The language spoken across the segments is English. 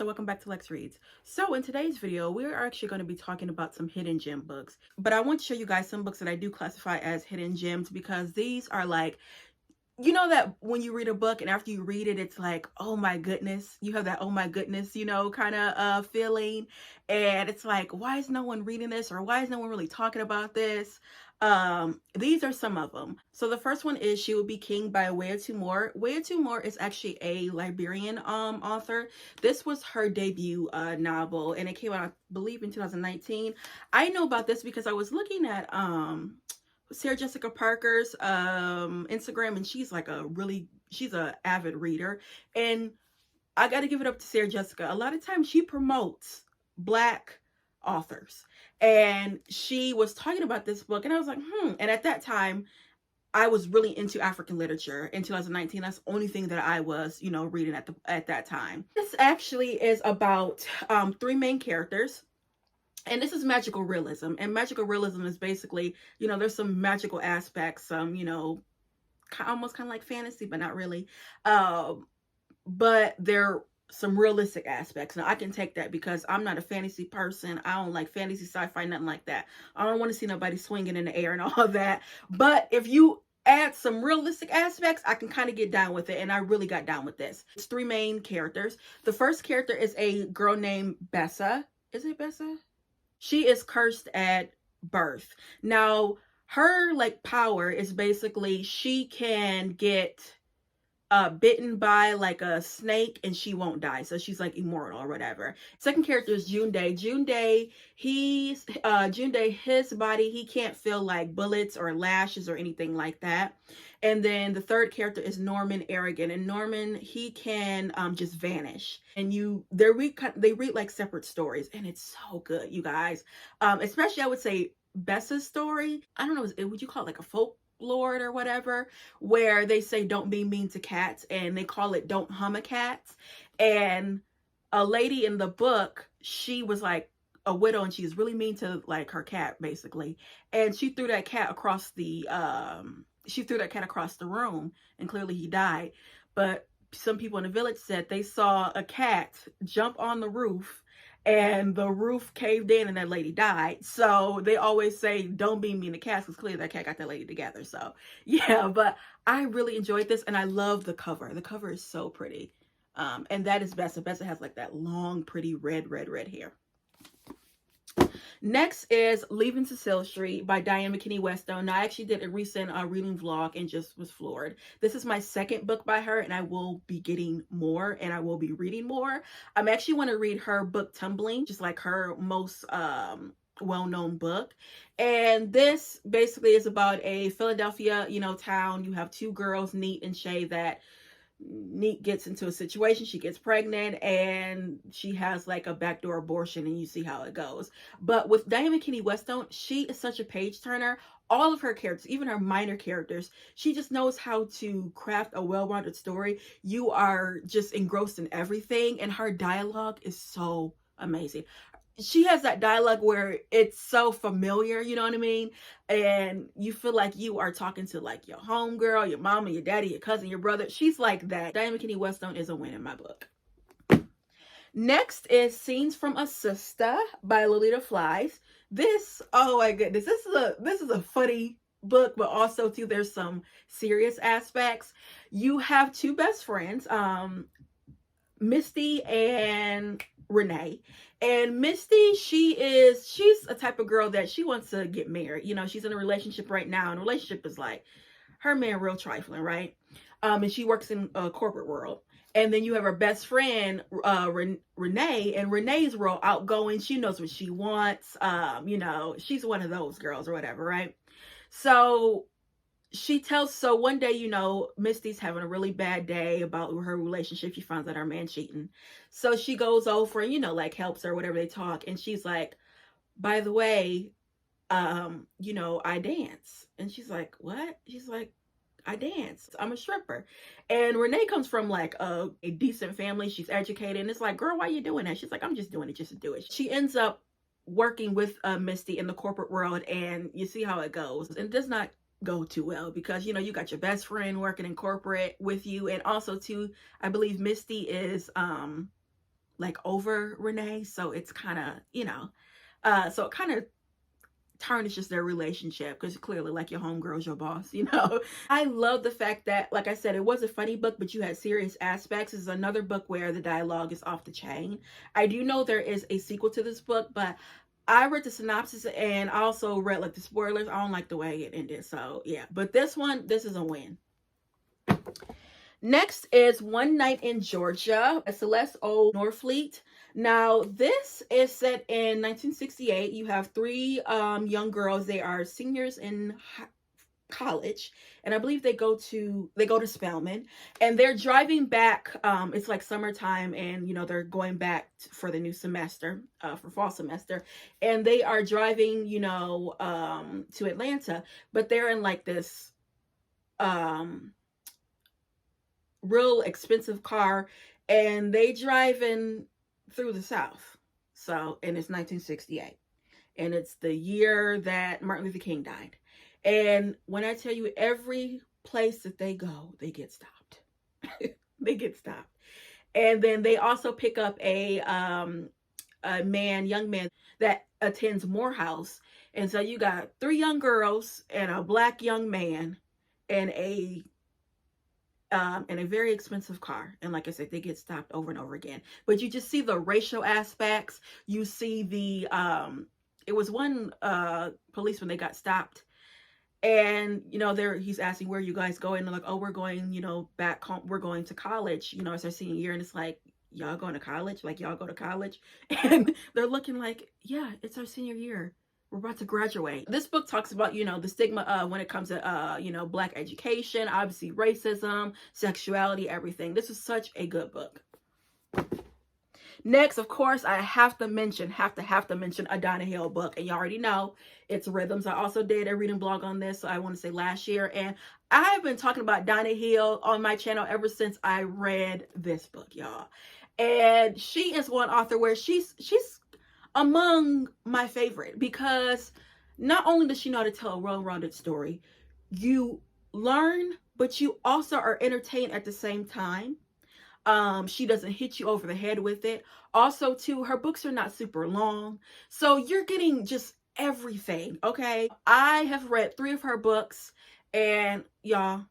welcome back to Lex Reads. So in today's video, we're actually going to be talking about some hidden gem books. But I want to show you guys some books that I do classify as hidden gems because these are like, you know that when you read a book and after you read it, it's like, oh my goodness, you have that oh my goodness, kind of feeling. And it's like, why is no one reading this, or why is no one really talking about this? These are some of them. So the first one is She Will Be King by Wea Moore. Wea Moore is actually a Liberian author. This was her debut novel, and it came out, I believe, in 2019. I know about this because I was looking at Sarah Jessica Parker's Instagram, and she's a avid reader, and I got to give it up to Sarah Jessica. A lot of times she promotes Black authors, and she was talking about this book, and I was like, and at that time I was really into African literature in 2019. That's the only thing that I was, reading at that time. This actually is about three main characters. And this is magical realism. And magical realism is basically, there's some magical aspects, some, almost kind of like fantasy, but not really. But there are some realistic aspects. Now, I can take that because I'm not a fantasy person. I don't like fantasy, sci-fi, nothing like that. I don't want to see nobody swinging in the air and all of that. But if you add some realistic aspects, I can kind of get down with it. And I really got down with this. It's three main characters. The first character is a girl named Bessa. Is it Bessa? She is cursed at birth. Now, her power is basically she can get bitten by like a snake and she won't die. So she's like immortal or whatever. Second character is Junday. Junday, his body, he can't feel like bullets or lashes or anything like that. And then the third character is Norman Arrogant. And Norman, he can just vanish. And they read like separate stories, and it's so good, you guys. Especially I would say Bessa's story. I don't know, would you call it like a folklore or whatever, where they say don't be mean to cats, and they call it don't hum a cats. And a lady in the book, she was like a widow, and she was really mean to like her cat basically, and she threw that cat across the room, and clearly he died. But some people in the village said they saw a cat jump on the roof, and the roof caved in and that lady died. So they always say don't be mean to cats, because clearly that cat got that lady together. So yeah, but I really enjoyed this, and I love the cover. The cover is so pretty. And that is Bessa. Bessa has like that long, pretty red hair. Next is Leaving Cecile Street by Diane McKinney Westone. Now, I actually did a recent reading vlog and just was floored. This is my second book by her, and I will be getting more, and I will be reading more. I'm actually want to read her book Tumbling, just like her most well-known book. And this basically is about a Philadelphia, town. You have two girls, Neat and Shay, that Neat gets into a situation. She gets pregnant, and she has like a backdoor abortion, and you see how it goes. But with Diane McKinney Westone, she is such a page turner. All of her characters, even her minor characters, she just knows how to craft a well-rounded story. You are just engrossed in everything, and her dialogue is so amazing. She has that dialogue where it's so familiar, you know what I mean? And you feel like you are talking to like your homegirl, your mama, your daddy, your cousin, your brother. She's like that. Diane McKinney Westone is a win in my book. Next is Scenes from a Sister by Lolita Flies. This, oh my goodness, this is a funny book, but also too there's some serious aspects. You have two best friends, Misty and Renee. And Misty, she's a type of girl that she wants to get married. She's in a relationship right now, and the relationship is like her man real trifling, right? And she works in a corporate world. And then you have her best friend, Renee, and Renee's real outgoing. She knows what she wants. She's one of those girls or whatever, right? So one day, Misty's having a really bad day about her relationship. She finds out her man cheating. So she goes over and, helps her, whatever they talk. And she's like, by the way, I dance. And she's like, what? She's like, I dance. I'm a stripper. And Renee comes from like a decent family. She's educated. And it's like, girl, why are you doing that? She's like, I'm just doing it just to do it. She ends up working with Misty in the corporate world, and you see how it goes. And it does not go too well because you got your best friend working in corporate with you, and also too I believe Misty is like over Renee, so it's kind of, so it kind of tarnishes their relationship because clearly, like, your homegirl's your boss, I love the fact that, like I said, it was a funny book, but you had serious aspects. This is another book where the dialogue is off the chain. I do know there is a sequel to this book, but I read the synopsis and I also read like the spoilers. I don't like the way it ended, so yeah. But this is a win. Next is One Night in Georgia, a Celeste O. Norfleet. Now, this is set in 1968. You have three young girls. They are seniors in college, and I believe they go to Spelman, and they're driving back. It's like summertime, and they're going back for the new semester, for fall semester, and they are driving, to Atlanta, but they're in like this real expensive car, and they driving through the South. So, and it's 1968, and it's the year that Martin Luther King died. And when I tell you, every place that they go, they get stopped. They get stopped. And then they also pick up a young man that attends Morehouse. And so you got three young girls and a black young man and a very expensive car. And like I said, they get stopped over and over again. But you just see the racial aspects. You see the it was one policeman, they got stopped, and he's asking, where are you guys going? And they're like, oh, we're going back home, we're going to college, it's our senior year. And it's like, y'all going to college? Like, y'all go to college? And they're looking like, yeah, it's our senior year, we're about to graduate. This book talks about, the stigma when it comes to, Black education, obviously racism, sexuality, everything. This is such a good book. Next, of course, I have to mention a Donna Hill book, and you already know it's Rhythms. I also did a reading blog on this, so I want to say last year, and I've been talking about Donna Hill on my channel ever since I read this book, y'all. And she is one author where she's among my favorite, because not only does she know how to tell a well-rounded story, you learn, but you also are entertained at the same time. She doesn't hit you over the head with it. Also, too, her books are not super long, so you're getting just everything, okay? I have read 3 of her books, and y'all,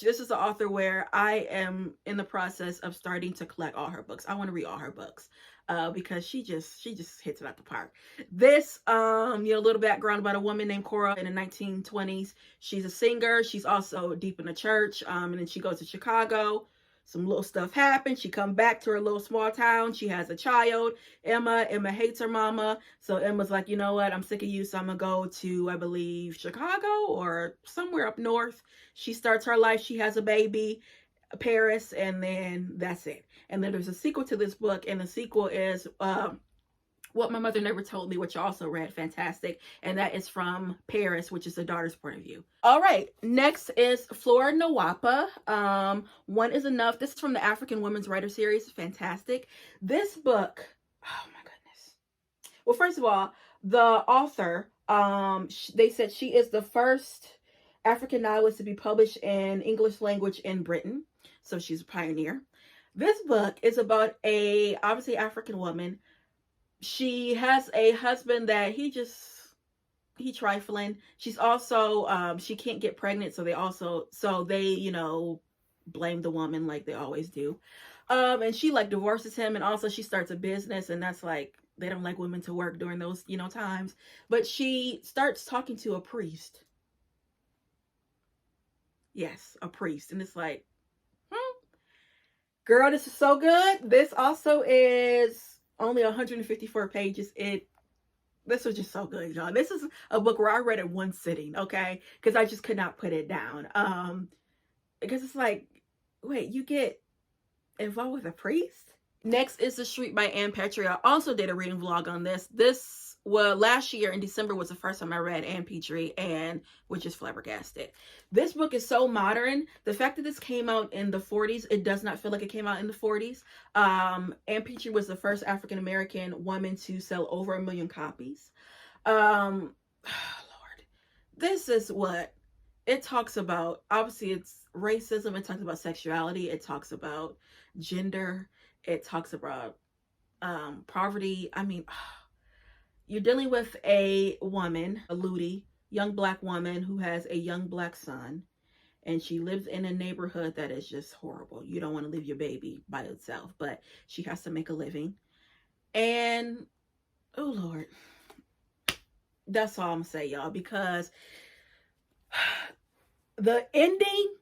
this is an author where I am in the process of starting to collect all her books. I want to read all her books. Because she just hits it out the park. This, a little background about a woman named Cora in the 1920s. She's a singer. She's also deep in the church. And then she goes to Chicago. Some little stuff happens. She comes back to her little small town. She has a child, Emma. Emma hates her mama. So Emma's like, you know what? I'm sick of you. So I'm going to go to, I believe, Chicago or somewhere up north. She starts her life. She has a baby, Paris, and then that's it. And then there's a sequel to this book, and the sequel is What My Mother Never Told Me, which I also read, fantastic, and that is from Paris, which is the daughter's point of view. All right, next is Flora Nawapa. One is Enough. This is from the African Women's Writer Series, fantastic. This book, oh my goodness. Well, first of all, the author, they said she is the first African novelist to be published in English language in Britain. So she's a pioneer. This book is about a obviously African woman. She has a husband that he trifling. She's also she can't get pregnant, so they blame the woman like they always do. And she like divorces him, and also she starts a business, and that's like, they don't like women to work during those times. But she starts talking to a priest. Yes, a priest. And it's like, girl, this is so good. This also is only 154 pages. This was just so good, y'all. This is a book where I read it one sitting, okay? Because I just could not put it down. Because it's like, wait, you get involved with a priest? Next is The Street by Ann Petrie. I also did a reading vlog on this. Well, last year in December was the first time I read Ann Petrie, and was just flabbergasted. This book is so modern. The fact that this came out in the 40s, it does not feel like it came out in the 40s. Ann Petrie was the first African-American woman to sell over 1 million copies. Lord, this is what it talks about. Obviously, it's racism. It talks about sexuality. It talks about gender. It talks about poverty. I mean, you're dealing with a woman, a Ludi, young black woman who has a young black son, and she lives in a neighborhood that is just horrible. You don't want to leave your baby by itself, but she has to make a living. And oh Lord, that's all I'm gonna say, y'all, because the ending,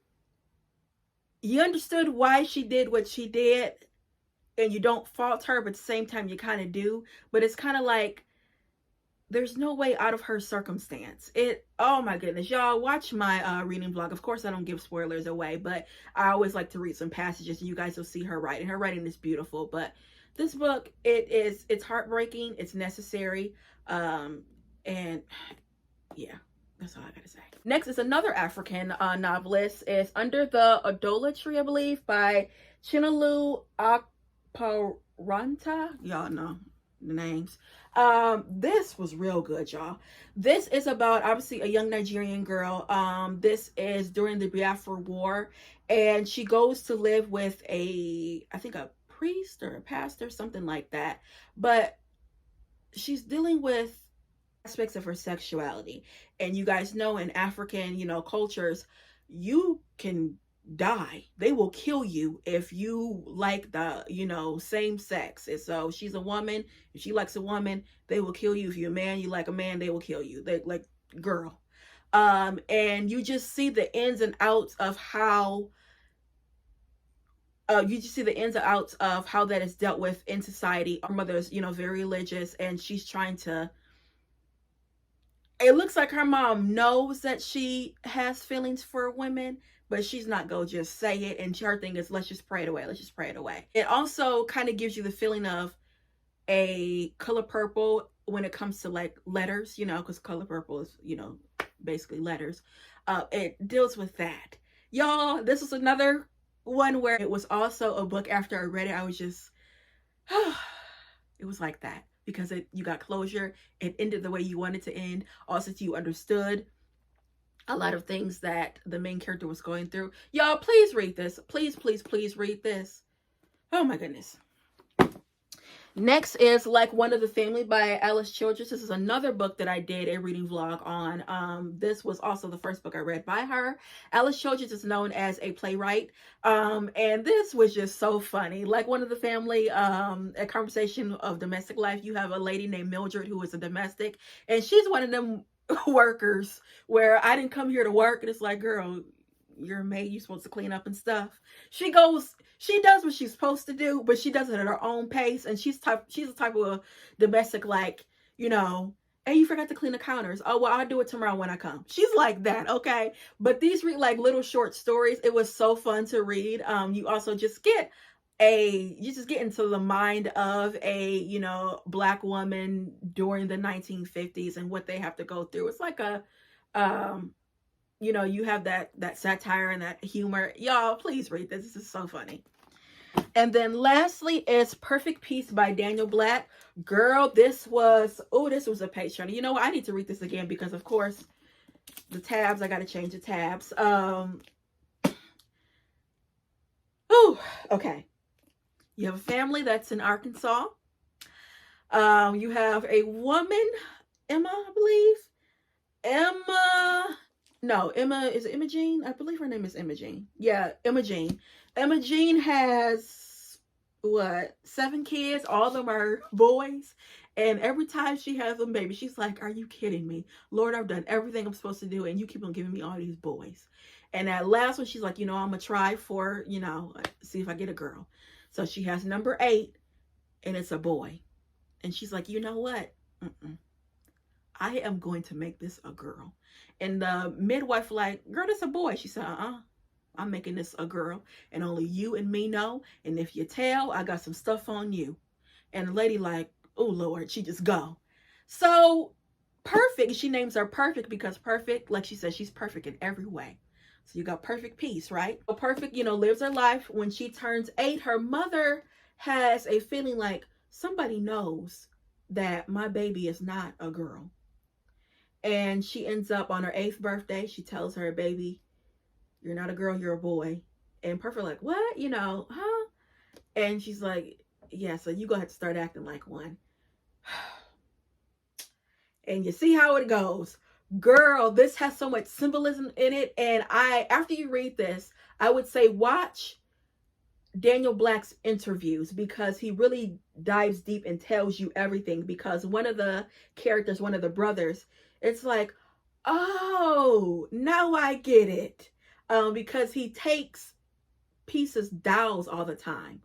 you understood why she did what she did, and you don't fault her, but at the same time you kind of do. But it's kind of like there's no way out of her circumstance. Oh my goodness, y'all, watch my reading vlog. Of course I don't give spoilers away, but I always like to read some passages and you guys will see her writing. Her writing is beautiful, but this book, it's heartbreaking, it's necessary, and yeah, that's all I gotta say. Next is another African novelist. It's Under the Adola Tree, I believe, by Chinalu Akparanta. Y'all know the names. This was real good, y'all. This is about obviously a young Nigerian girl. This is during the Biafra War, and she goes to live with I think a priest or a pastor, something like that. But she's dealing with aspects of her sexuality. And you guys know in African, cultures, you can die. They will kill you if you like the, same sex. And so she's a woman. If she likes a woman, they will kill you. If you're a man, you like a man, they will kill you. They like, girl. And you just see the ins and outs of how that is dealt with in society. Our mother's, very religious, and she's trying to, it looks like her mom knows that she has feelings for women, but she's not gonna just say it. And her thing is, let's just pray it away. Let's just pray it away. It also kind of gives you the feeling of a Color Purple when it comes to like letters, because Color Purple is, basically letters. It deals with that. Y'all, this is another one where it was also a book after I read it, I was just, it was like that. Because you got closure. It ended the way you wanted to end. Also, you understood a lot of things that the main character was going through. Y'all, please read this. Please, please, please read this. Oh my goodness. Next is Like One of the Family by Alice Childress. This is another book that I did a reading vlog on. This was also the first book I read by her. Alice Childress is known as a playwright. And this was just so funny. Like One of the Family, a conversation of domestic life. You have a lady named Mildred who is a domestic, and she's one of them workers where I didn't come here to work, and it's like, girl, you're a maid, you're supposed to clean up and stuff. She does what she's supposed to do, but she does it at her own pace. And she's the type of domestic, like, hey, you forgot to clean the counters. Oh, well, I'll do it tomorrow when I come. She's like that, okay? But these read like little short stories. It was so fun to read. You also just get into the mind of a, Black woman during the 1950s and what they have to go through. It's like a, you have that satire and that humor. Y'all, please read this. This is so funny. And then lastly is Perfect Peace by Daniel Black. Girl, this was a page turner. You know what? I need to read this again because, of course, the tabs, I got to change the tabs. Okay. You have a family that's in Arkansas. You have a woman, Emma, I believe. Is it Imogene? I believe her name is Imogene. Yeah, Imogene. Imogene has, 7 kids? All of them are boys. And every time she has a baby, she's like, are you kidding me? Lord, I've done everything I'm supposed to do, and you keep on giving me all these boys. And that last one, she's like, I'm going to try for, see if I get a girl. So she has number 8, and it's a boy. And she's like, you know what? I am going to make this a girl. And the midwife like, girl, that's a boy. She said, I'm making this a girl. And only you and me know. And if you tell, I got some stuff on you. And the lady like, oh, Lord, she just go. So Perfect, she names her Perfect because Perfect, like she said, she's perfect in every way. So you got Perfect Peace, right? So Perfect, lives her life. When she turns 8, her mother has a feeling like somebody knows that my baby is not a girl. And she ends up on her 8th birthday. She tells her, baby, you're not a girl, you're a boy. And Perfect like, what? Huh? And she's like, Yeah, so you gonna have to start acting like one. And you see how it goes. Girl, this has so much symbolism in it. And after you read this, I would say watch Daniel Black's interviews, because he really dives deep and tells you everything. Because one of the characters, one of the brothers, it's like, oh, now I get it. Because he takes pieces dolls all the time.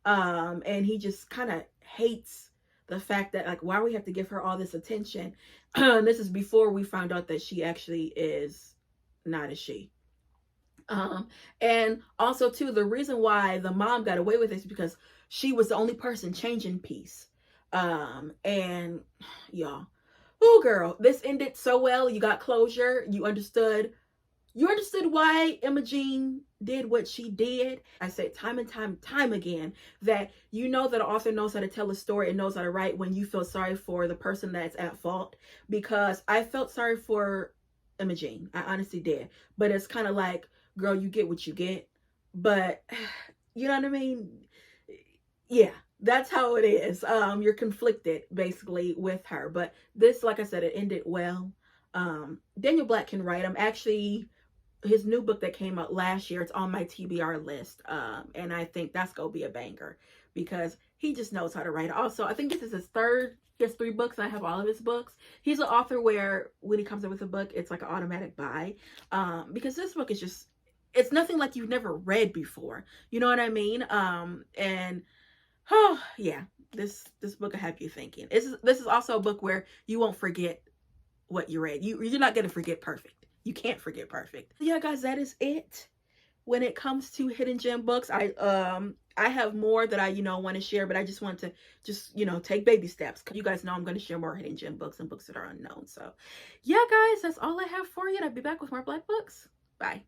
And he just kind of hates the fact that, like, why we have to give her all this attention. This is before we found out that she actually is not a she. And also too, the reason why the mom got away with this is because she was the only person changing piece. And y'all, oh girl, this ended so well. You got closure. You understood why Imogene did what she did. I said time and time again that you know that an author knows how to tell a story and knows how to write when you feel sorry for the person that's at fault. Because I felt sorry for Imogene. I honestly did. But it's kind of like, girl, you get what you get. But you know what I mean? Yeah, that's how it is. You're conflicted basically with her. But this, like I said, it ended well. Daniel Black can write. I'm actually, his new book that came out last year, it's on my TBR list. And I think that's gonna be a banger because he just knows how to write. Also, I think this is his third. He has 3 books. I have all of his books. He's an author where when he comes up with a book, it's like an automatic buy. Because this book is just, it's nothing like you've never read before. You know what I mean? And oh yeah, this book will have you thinking. This is also a book where you won't forget what you read. You're not gonna forget perfect. You can't forget perfect. Yeah, guys, that is it when it comes to hidden gem books. I have more that I want to share, but I just want to take baby steps. You guys know I'm going to share more hidden gem books and books that are unknown. So yeah, guys, that's all I have for you. And I'll be back with more Black books. Bye.